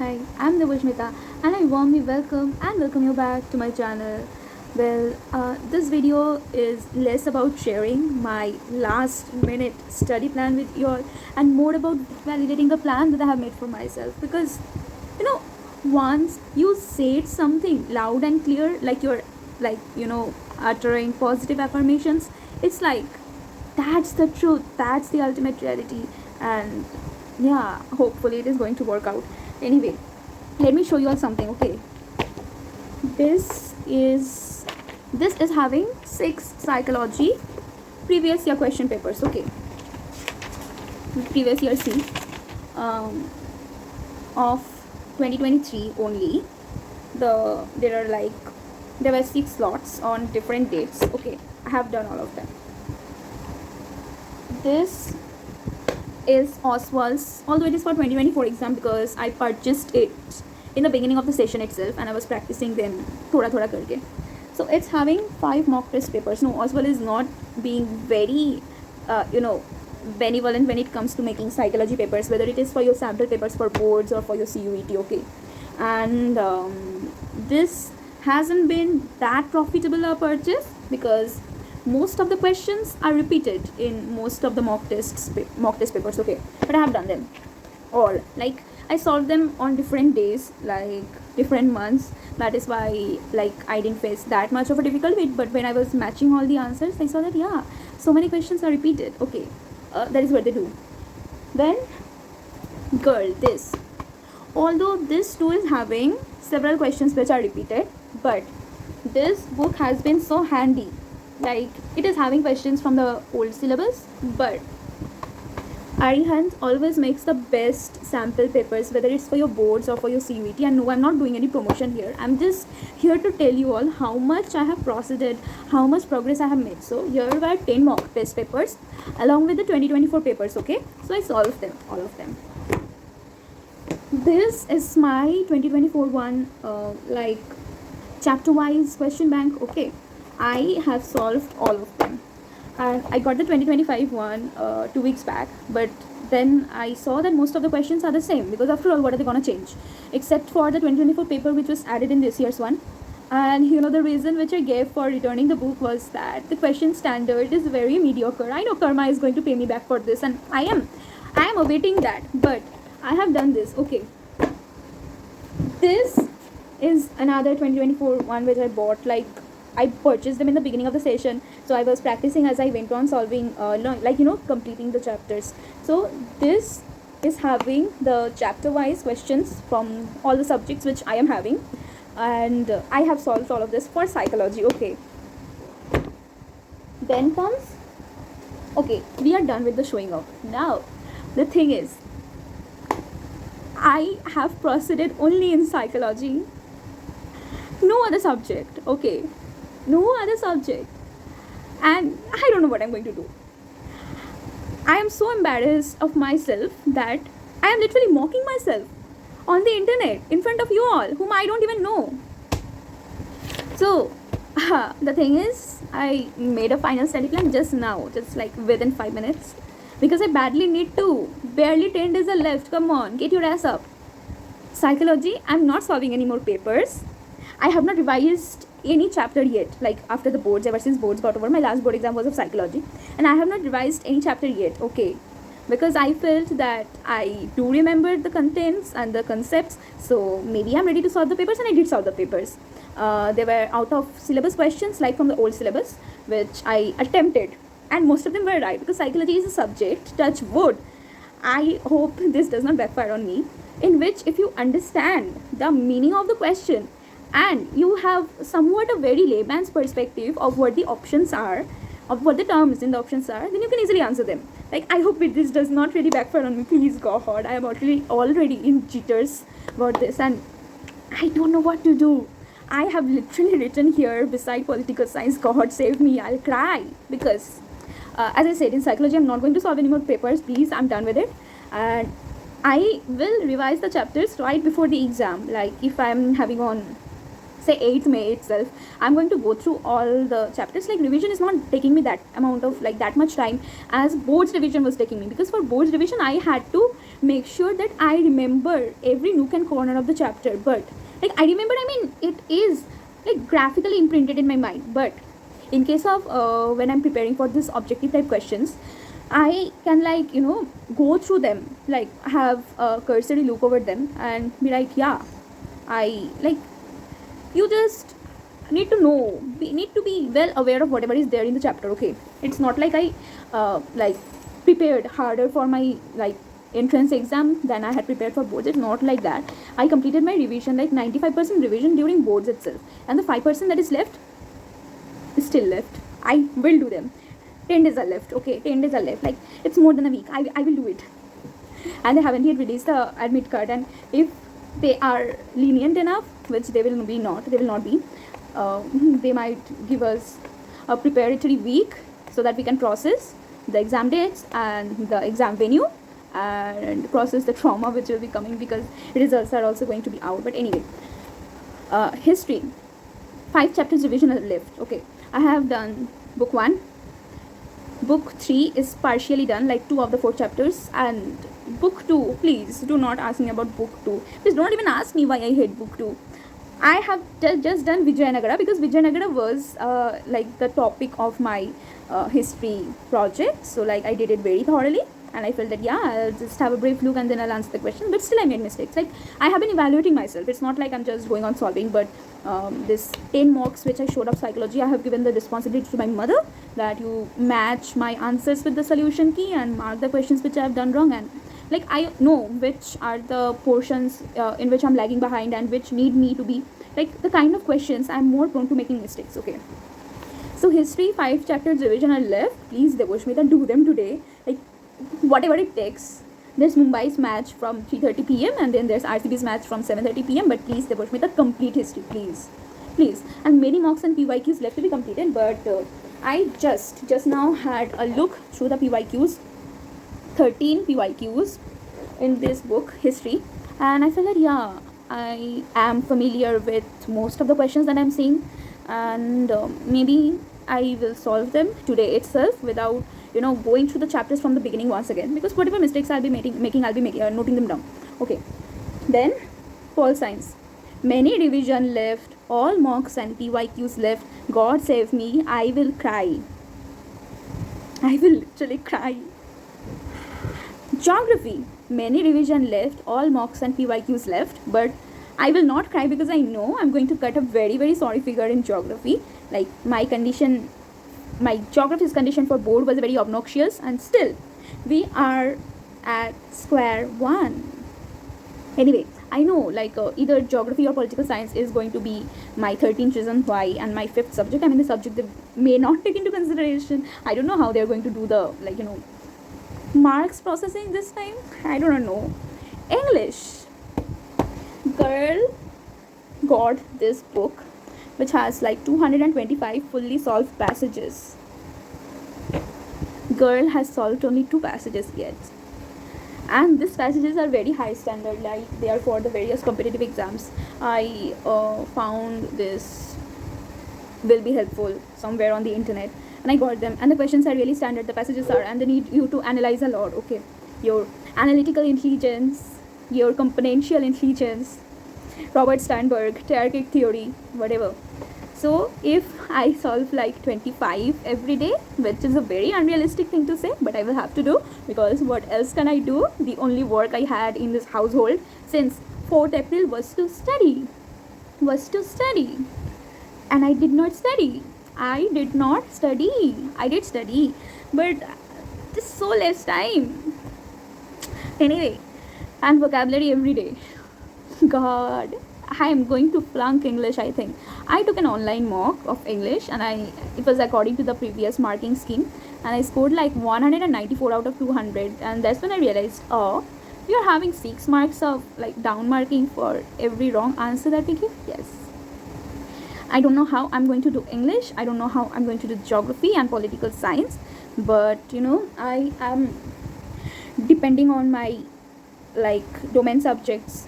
Hi, I'm Devashmita and I warmly welcome you back to my channel. This video is less about sharing my last minute study plan with you all and more about validating the plan that I have made for myself. Because, you know, once you said something loud and clear, like you're uttering positive affirmations, it's like that's the truth, that's the ultimate reality. And yeah, hopefully it is going to work out. Anyway, let me show you all something. Okay, this is this is having 6 psychology previous year question papers. Okay, previous year C of 2023 only. There were 6 slots on different dates. Okay, I have done all of them. This is Oswaal's, although it is for 2024 exam because I purchased it in the beginning of the session itself and I was practicing them thoda karke. So it's having 5 mock test papers. No, Oswaal is not being very benevolent when it comes to making psychology papers, whether it is for your sample papers for boards or for your CUET. Okay, and this hasn't been that profitable a purchase because most of the questions are repeated in most of the mock test papers. Okay, but I have done them all. Like, I solved them on different days, like different months. That is why, like, I didn't face that much of a difficulty. But when I was matching all the answers, I saw that yeah, so many questions are repeated. Okay, that is what they do. Then girl, this, although this too is having several questions which are repeated, but this book has been so handy. Like, it is having questions from the old syllabus, but Arihant always makes the best sample papers, whether it's for your boards or for your CUET. And no, I'm not doing any promotion here. I'm just here to tell you all how much I have proceeded, how much progress I have made. So here were 10 mock test papers along with the 2024 papers. Okay, so I solved them, all of them. This is my 2024 one, chapter wise question bank. Okay, I have solved all of them. I got the 2025 one 2 weeks back, but then I saw that most of the questions are the same because after all, what are they gonna change? Except for the 2024 paper which was added in this year's one. And the reason which I gave for returning the book was that the question standard is very mediocre. I know karma is going to pay me back for this, and I am awaiting that, but I have done this. Okay, this is another 2024 one which I bought. Like, I purchased them in the beginning of the session, so I was practicing as I went on solving, completing the chapters. So this is having the chapter wise questions from all the subjects which I am having, and I have solved all of this for psychology. Okay, then comes, okay, we are done with the showing off. Now the thing is, I have proceeded only in psychology, no other subject. Okay, no other subject, and I don't know what I'm going to do. I am so embarrassed of myself that I am literally mocking myself on the internet in front of you all whom I don't even know. So the thing is, I made a final study plan just now, just like within 5 minutes, because I badly need to. Barely 10 days are left. Come on, get your ass up. Psychology, I'm not solving any more papers. I have not revised any chapter yet, like after the boards, ever since boards got over. My last board exam was of psychology, and I have not revised any chapter yet. Okay, because I felt that I do remember the contents and the concepts, so maybe I'm ready to solve the papers, and I did solve the papers. They were out of syllabus questions, like from the old syllabus, which I attempted, and most of them were right because psychology is a subject, touch wood, I hope this does not backfire on me, in which if you understand the meaning of the question and you have somewhat a very layman's perspective of what the options are, of what the terms in the options are, then you can easily answer them. Like, I hope this does not really backfire on me. Please God, I am already in jitters about this, and I don't know what to do. I have literally written here beside political science, God save me, I'll cry. Because as I said, in psychology I'm not going to solve any more papers. Please, I'm done with it, and I will revise the chapters right before the exam. Like, if I'm having on say 8th May itself, I'm going to go through all the chapters. Like, revision is not taking me that amount of, like, that much time as boards revision was taking me, because for boards revision I had to make sure that I remember every nook and corner of the chapter. But like I remember, I mean, it is like graphically imprinted in my mind. But in case of when I'm preparing for this objective type questions, I can like go through them, like have a cursory look over them and be like, yeah, I like, you just need to know, need to be well aware of whatever is there in the chapter. Okay, it's not like I like prepared harder for my like entrance exam than I had prepared for boards. It's not like that. I completed my revision, like 95% revision during boards itself, and the 5% that is left is still left. I will do them. 10 days are left. Okay, 10 days are left. Like, it's more than a week. I will do it. And they haven't yet released the admit card, and if they are lenient enough, which they will not be, they might give us a preparatory week so that we can process the exam dates and the exam venue and process the trauma which will be coming, because results are also going to be out. But anyway, history, 5 chapters revision are left. Okay, I have done book 1. Book 3 is partially done, like 2 of the 4 chapters, and book 2, please do not ask me about book 2. Please don't even ask me why I hate book 2. I have just done Vijayanagara because Vijayanagara was like the topic of my history project. So like I did it very thoroughly, and I felt that yeah, I'll just have a brief look and then I'll answer the question. But still I made mistakes. Like I have been evaluating myself. It's not like I'm just going on solving, but this 10 marks which I showed up psychology, I have given the responsibility to my mother that you match my answers with the solution key and mark the questions which I have done wrong, and like I know which are the portions in which I'm lagging behind and which need me to be like the kind of questions I'm more prone to making mistakes. Okay, so history 5 chapters revision are left. Please Devoshmita, do them today, like whatever it takes. There's Mumbai's match from 3:30 p.m. and then there's RCB's match from 7:30 p.m. But please Devoshmita, complete history, please. And many mocks and PYQs left to be completed, but I just now had a look through the PYQs, 13 PYQs in this book, history, and I felt that yeah, I am familiar with most of the questions that I'm seeing, and maybe I will solve them today itself without going through the chapters from the beginning once again, because whatever mistakes I'll be making noting them down. Okay, then pol science, many revision left, all mocks and PYQs left. God save me, I will cry. I will literally cry. Geography, many revision left, all mocks and PYQs left, but I will not cry because I know I'm going to cut a very, very sorry figure in geography. Like my geography's condition for board was very obnoxious, and still we are at square one. Anyway, I know like either geography or political science is going to be my 13th reason why and my 5th subject. I mean the subject they may not take into consideration. I don't know how they're going to do the marks processing this time. I don't know. English, girl got this book which has like 225 fully solved passages. Girl has solved only 2 passages yet, and these passages are very high standard, like they are for the various competitive exams. I found this will be helpful somewhere on the internet, and I got them, and the questions are really standard, the passages are, and they need you to analyze a lot. Okay, your analytical intelligence, your componential intelligence, Robert Sternberg, hierarchic theory, whatever. So if I solve like 25 every day, which is a very unrealistic thing to say, but I will have to do, because what else can I do? The only work I had in this household since 4th April was to study, and I did not study. I did study, but just so less time. Anyway, and vocabulary every day. God, I am going to flunk English, I think. I took an online mock of English, and it was according to the previous marking scheme, and I scored like 194 out of 200, and that's when I realized, oh, we are having 6 marks of like down marking for every wrong answer that we give. Yes. I don't know how I'm going to do English. I don't know how I'm going to do geography and political science, but I am depending on my like domain subjects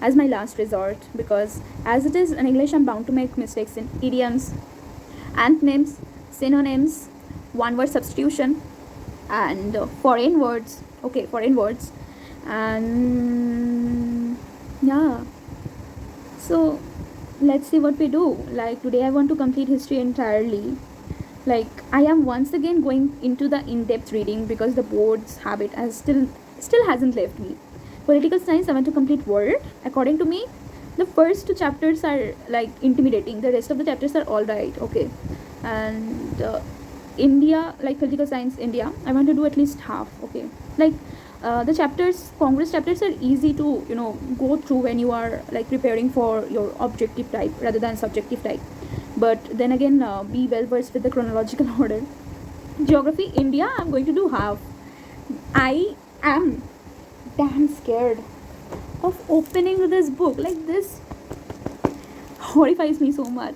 as my last resort, because as it is in English, I'm bound to make mistakes in idioms, antonyms, synonyms, one word substitution, and foreign words. Okay, foreign words. And yeah, so let's see what we do. Like today I want to complete history entirely. Like I am once again going into the in-depth reading because the board's habit has still hasn't left me. Political science, I want to complete world. According to me, the first two chapters are like intimidating. The rest of the chapters are all right, okay. And India, like political science, India, I want to do at least half, okay. Like the chapters, Congress chapters are easy to go through when you are like preparing for your objective type rather than subjective type. But then again, be well versed with the chronological order. Geography, India, I'm going to do half. I am damn scared of opening this book. Like this horrifies me so much.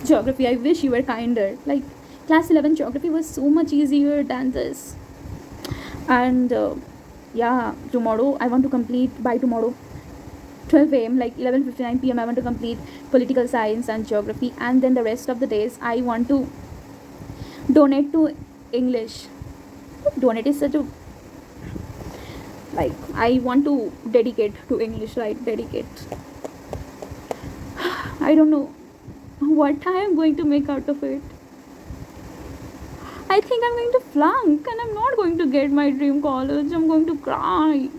Geography, I wish you were kinder. Like class 11 geography was so much easier than this. And yeah, tomorrow I want to complete, by tomorrow 12 a.m. like 11:59 p.m. I want to complete political science and geography, and then the rest of the days I want to donate to English. Donate is such a, like, I want to dedicate to English, right? Dedicate. I don't know what I am going to make out of it. I think I'm going to flunk and I'm not going to get my dream college. I'm going to cry.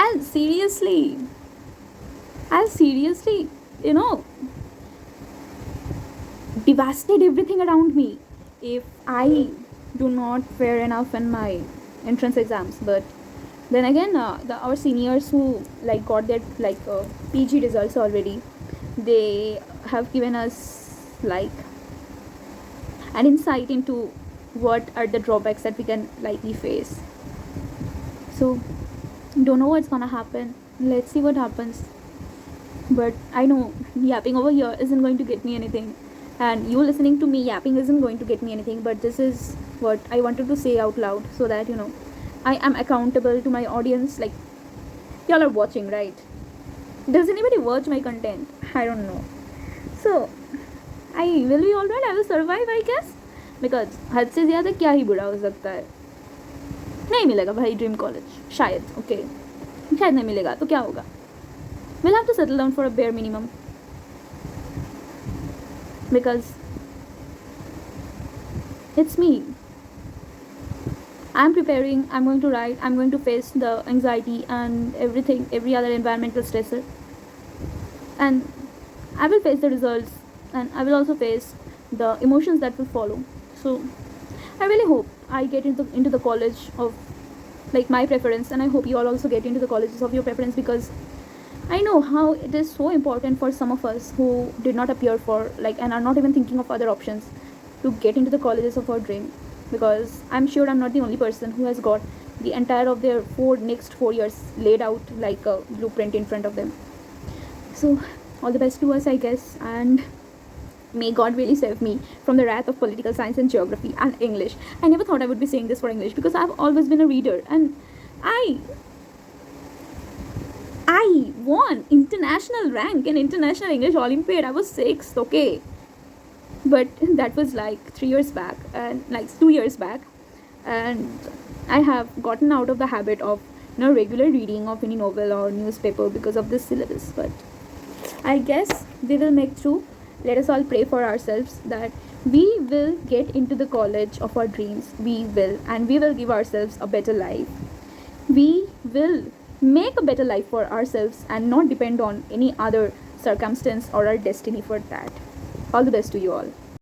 I'll seriously, devastate everything around me if I do not fare enough in my entrance exams. But then again, our seniors who like got their PG results already, they have given us like an insight into what are the drawbacks that we can likely face. So don't know what's gonna happen. Let's see what happens. But I know yapping over here isn't going to get me anything, and you listening to me yapping isn't going to get me anything. But this is what I wanted to say out loud, so that I am accountable to my audience. Like, y'all are watching, right? Does anybody watch my content? I don't know. So I will be alright. I will survive, I guess, because हद से ज़्यादा क्या ही बुरा हो सकता है. नहीं मिलेगा भाई ड्रीम कॉलेज, शायद. ओके, शायद नहीं मिलेगा तो क्या होगा. We'll have to settle down for a bare minimum, because it's me. I'm preparing, I'm going to write, I'm going to face the anxiety and everything, every other environmental stressor, and I will face the results, and I will also face the emotions that will follow. So I really hope I get into the college of like my preference, and I hope you all also get into the colleges of your preference, because I know how it is so important for some of us who did not appear for and are not even thinking of other options to get into the colleges of our dream, because I'm sure I'm not the only person who has got the entire of their next 4 years laid out like a blueprint in front of them. So all the best to us, I guess, and may God really save me from the wrath of political science and geography and English. I never thought I would be saying this for English, because I've always been a reader, and I won international rank in International English Olympiad. I was 6th, okay. But that was like 3 years back, and 2 years back, and I have gotten out of the habit of regular reading of any novel or newspaper because of this syllabus. But I guess we will make through. Let us all pray for ourselves that we will get into the college of our dreams. We will, and we will give ourselves a better life. We will make a better life for ourselves and not depend on any other circumstance or our destiny for that. All the best to you all.